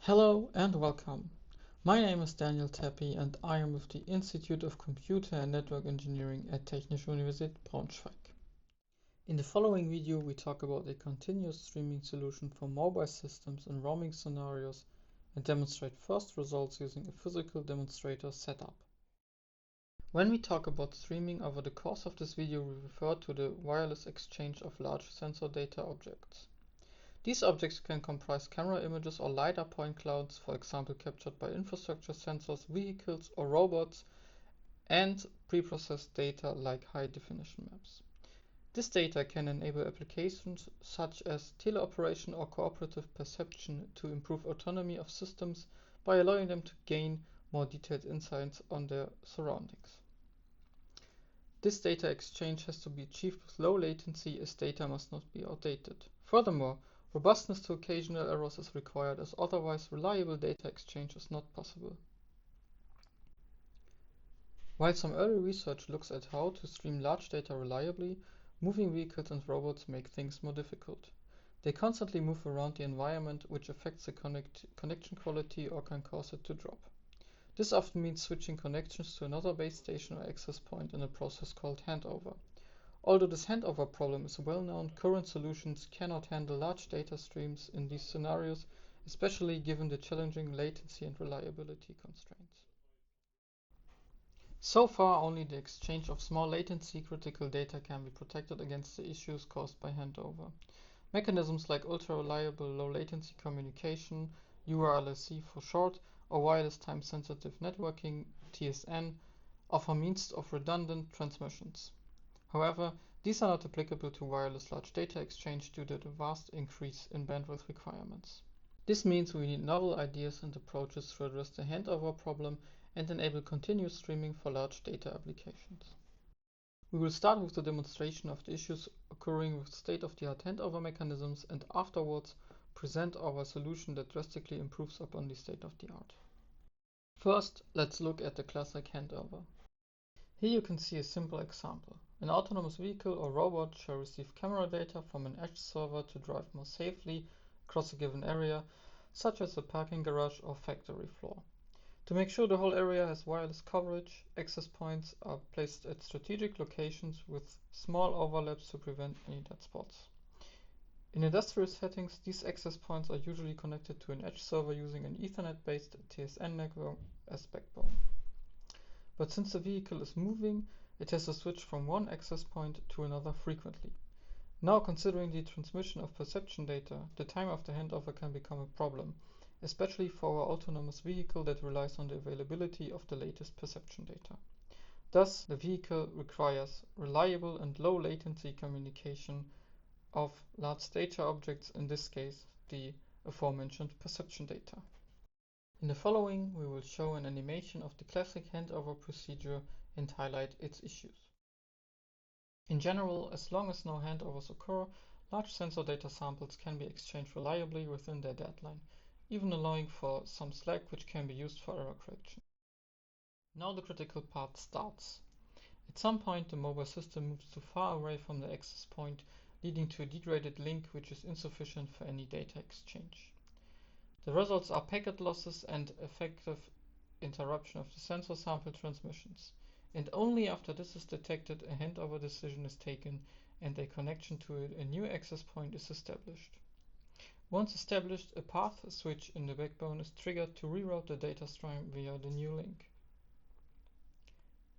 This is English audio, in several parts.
Hello and welcome. My name is Daniel Tappe and I am with the Institute of Computer and Network Engineering at Technische Universität Braunschweig. In the following video we talk about a continuous streaming solution for mobile systems and roaming scenarios and demonstrate first results using a physical demonstrator setup. When we talk about streaming over the course of this video, we refer to the wireless exchange of large sensor data objects. These objects can comprise camera images or LiDAR point clouds, for example captured by infrastructure sensors, vehicles or robots, and preprocessed data like high-definition maps. This data can enable applications such as teleoperation or cooperative perception to improve autonomy of systems by allowing them to gain more detailed insights on their surroundings. This data exchange has to be achieved with low latency as data must not be outdated. Furthermore, robustness to occasional errors is required as otherwise reliable data exchange is not possible. While some early research looks at how to stream large data reliably, moving vehicles and robots make things more difficult. They constantly move around the environment, which affects the connection quality or can cause it to drop. This often means switching connections to another base station or access point in a process called handover. Although this handover problem is well known, current solutions cannot handle large data streams in these scenarios, especially given the challenging latency and reliability constraints. So far, only the exchange of small latency critical data can be protected against the issues caused by handover. Mechanisms like ultra-reliable low-latency communication, URLLC for short, or wireless time-sensitive networking, TSN, offer means of redundant transmissions. However, these are not applicable to wireless large data exchange due to the vast increase in bandwidth requirements. This means we need novel ideas and approaches to address the handover problem and enable continuous streaming for large data applications. We will start with the demonstration of the issues occurring with state-of-the-art handover mechanisms and afterwards present our solution that drastically improves upon the state-of-the-art. First, let's look at the classic handover. Here you can see a simple example. An autonomous vehicle or robot shall receive camera data from an edge server to drive more safely across a given area, such as a parking garage or factory floor. To make sure the whole area has wireless coverage, access points are placed at strategic locations with small overlaps to prevent any dead spots. In industrial settings, these access points are usually connected to an edge server using an Ethernet-based TSN network as backbone. But since the vehicle is moving, it has to switch from one access point to another frequently. Now, considering the transmission of perception data, the time of the handover can become a problem, especially for our autonomous vehicle that relies on the availability of the latest perception data. Thus, the vehicle requires reliable and low latency communication of large data objects, in this case, the aforementioned perception data. In the following, we will show an animation of the classic handover procedure and highlight its issues. In general, as long as no handovers occur, large sensor data samples can be exchanged reliably within their deadline, even allowing for some slack which can be used for error correction. Now the critical part starts. At some point the mobile system moves too far away from the access point, leading to a degraded link which is insufficient for any data exchange. The results are packet losses and effective interruption of the sensor sample transmissions. And only after this is detected, a handover decision is taken and a connection to a new access point is established. Once established, a path switch in the backbone is triggered to reroute the data stream via the new link.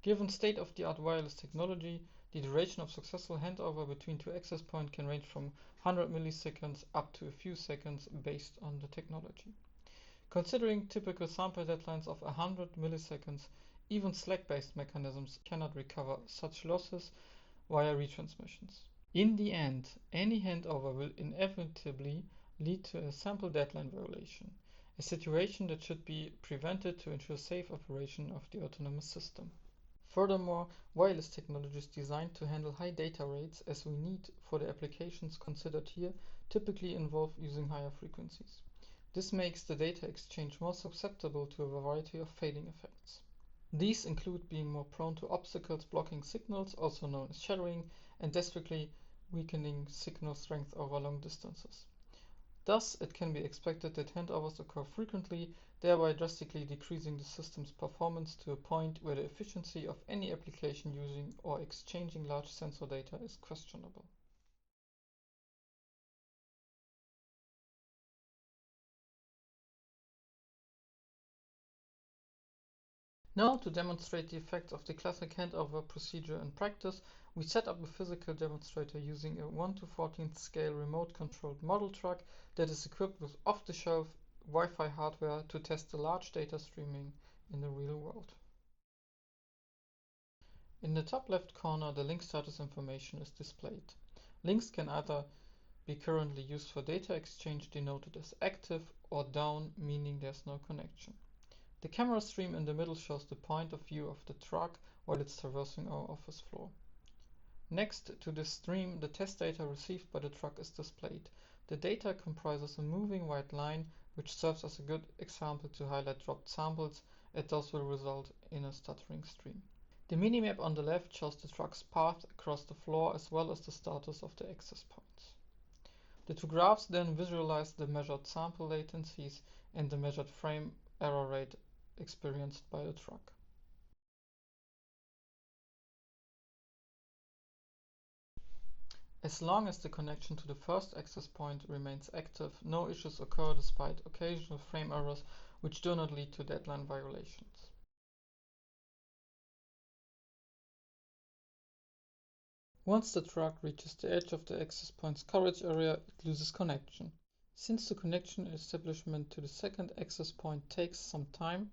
Given state-of-the-art wireless technology, the duration of successful handover between two access points can range from 100 milliseconds up to a few seconds based on the technology. Considering typical sample deadlines of 100 milliseconds, even slack-based mechanisms cannot recover such losses via retransmissions. In the end, any handover will inevitably lead to a sample deadline violation, a situation that should be prevented to ensure safe operation of the autonomous system. Furthermore, wireless technologies designed to handle high data rates as we need for the applications considered here typically involve using higher frequencies. This makes the data exchange more susceptible to a variety of fading effects. These include being more prone to obstacles blocking signals, also known as shadowing, and drastically weakening signal strength over long distances. Thus, it can be expected that handovers occur frequently, thereby drastically decreasing the system's performance to a point where the efficiency of any application using or exchanging large sensor data is questionable. Now, to demonstrate the effects of the classic handover procedure in practice, we set up a physical demonstrator using a 1/14 scale remote-controlled model truck that is equipped with off-the-shelf Wi-Fi hardware to test the large data streaming in the real world. In the top left corner, the link status information is displayed. Links can either be currently used for data exchange, denoted as active, or down, meaning there's no connection. The camera stream in the middle shows the point of view of the truck while it's traversing our office floor. Next to this stream, the test data received by the truck is displayed. The data comprises a moving white line, which serves as a good example to highlight dropped samples, as those will result in a stuttering stream. The minimap on the left shows the truck's path across the floor as well as the status of the access points. The two graphs then visualize the measured sample latencies and the measured frame error rate experienced by the truck. As long as the connection to the first access point remains active, no issues occur despite occasional frame errors which do not lead to deadline violations. Once the truck reaches the edge of the access point's coverage area, it loses connection. Since the connection establishment to the second access point takes some time,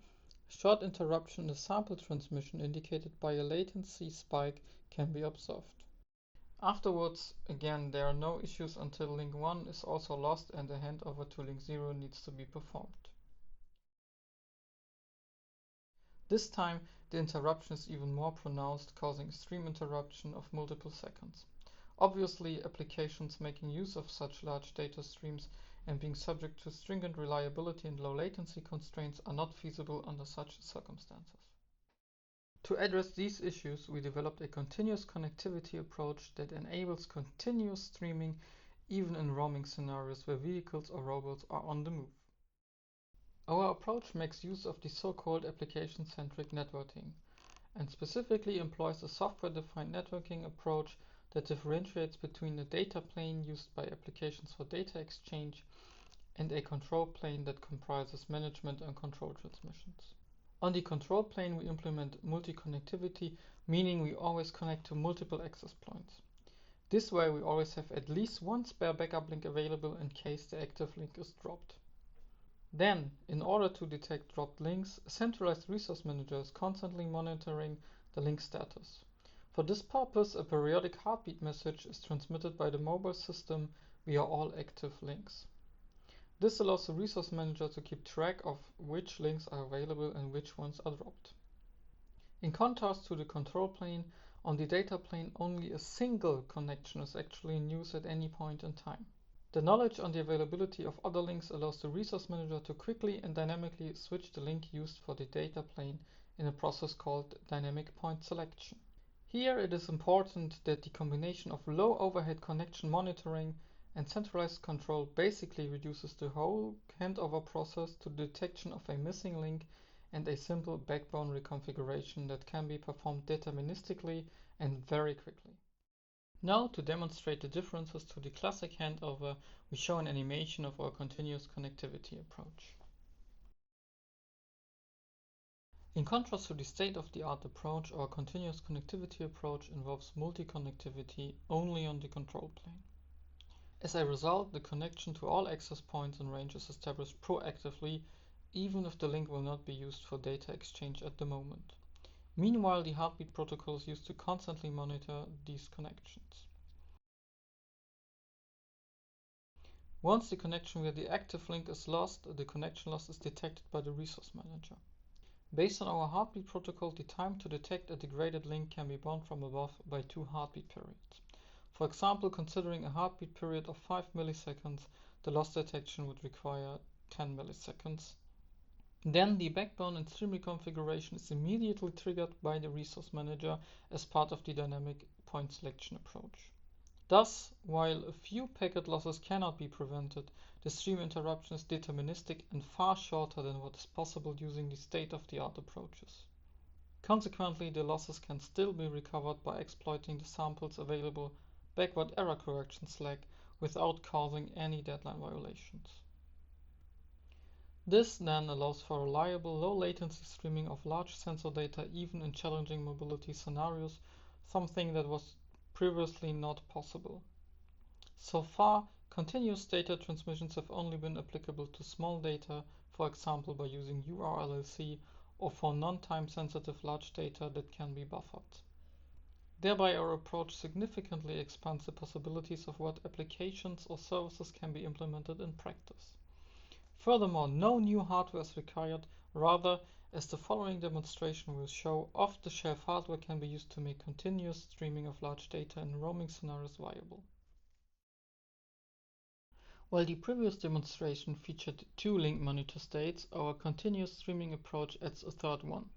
a short interruption in the sample transmission indicated by a latency spike can be observed. Afterwards, again, there are no issues until link 1 is also lost and a handover to link 0 needs to be performed. This time, the interruption is even more pronounced, causing a stream interruption of multiple seconds. Obviously, applications making use of such large data streams and being subject to stringent reliability and low latency constraints are not feasible under such circumstances. To address these issues, we developed a continuous connectivity approach that enables continuous streaming even in roaming scenarios where vehicles or robots are on the move. Our approach makes use of the so-called application-centric networking and specifically employs a software-defined networking approach that differentiates between a data plane used by applications for data exchange and a control plane that comprises management and control transmissions. On the control plane, we implement multi-connectivity, meaning we always connect to multiple access points. This way, we always have at least one spare backup link available in case the active link is dropped. Then, in order to detect dropped links, a centralized resource manager is constantly monitoring the link status. For this purpose, a periodic heartbeat message is transmitted by the mobile system via all active links. This allows the resource manager to keep track of which links are available and which ones are dropped. In contrast to the control plane, on the data plane only a single connection is actually in use at any point in time. The knowledge on the availability of other links allows the resource manager to quickly and dynamically switch the link used for the data plane in a process called dynamic point selection. Here it is important that the combination of low overhead connection monitoring and centralized control basically reduces the whole handover process to the detection of a missing link and a simple backbone reconfiguration that can be performed deterministically and very quickly. Now, to demonstrate the differences to the classic handover, we show an animation of our continuous connectivity approach. In contrast to the state-of-the-art approach, our continuous connectivity approach involves multi-connectivity only on the control plane. As a result, the connection to all access points and range is established proactively, even if the link will not be used for data exchange at the moment. Meanwhile, the heartbeat protocol is used to constantly monitor these connections. Once the connection where the active link is lost, the connection loss is detected by the resource manager. Based on our heartbeat protocol, the time to detect a degraded link can be bound from above by 2 heartbeat periods. For example, considering a heartbeat period of 5 milliseconds, the loss detection would require 10 milliseconds. Then the backbone and stream reconfiguration is immediately triggered by the resource manager as part of the dynamic point selection approach. Thus, while a few packet losses cannot be prevented, the stream interruption is deterministic and far shorter than what is possible using the state-of-the-art approaches. Consequently, the losses can still be recovered by exploiting the sample's available backward error correction slack without causing any deadline violations. This then allows for reliable, low-latency streaming of large sensor data even in challenging mobility scenarios, something that was previously not possible. So far, continuous data transmissions have only been applicable to small data, for example by using URLLC, or for non-time sensitive large data that can be buffered. Thereby our approach significantly expands the possibilities of what applications or services can be implemented in practice. Furthermore, no new hardware is required, rather, as the following demonstration will show, off-the-shelf hardware can be used to make continuous streaming of large data in roaming scenarios viable. While the previous demonstration featured 2 link monitor states, our continuous streaming approach adds a third one.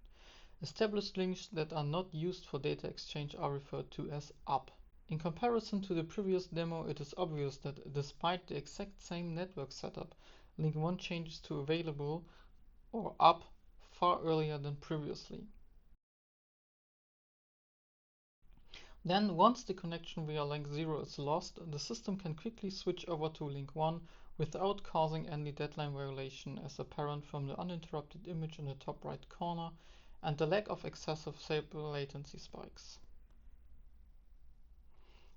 Established links that are not used for data exchange are referred to as up. In comparison to the previous demo, it is obvious that despite the exact same network setup, link 1 changes to available or up far earlier than previously. Then, once the connection via link 0 is lost, the system can quickly switch over to link 1 without causing any deadline violation, as apparent from the uninterrupted image in the top right corner and the lack of excessive stable latency spikes.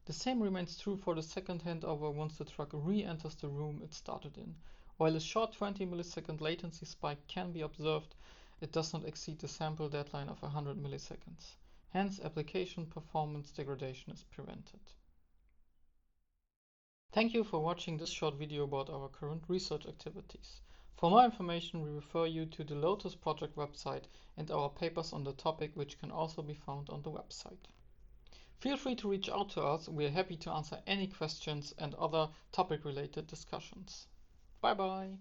The same remains true for the second handover once the truck re-enters the room it started in. While a short 20 millisecond latency spike can be observed, it does not exceed the sample deadline of 100 milliseconds. Hence, application performance degradation is prevented. Thank you for watching this short video about our current research activities. For more information, we refer you to the Lotus project website and our papers on the topic, which can also be found on the website. Feel free to reach out to us. We are happy to answer any questions and other topic-related discussions. Bye bye!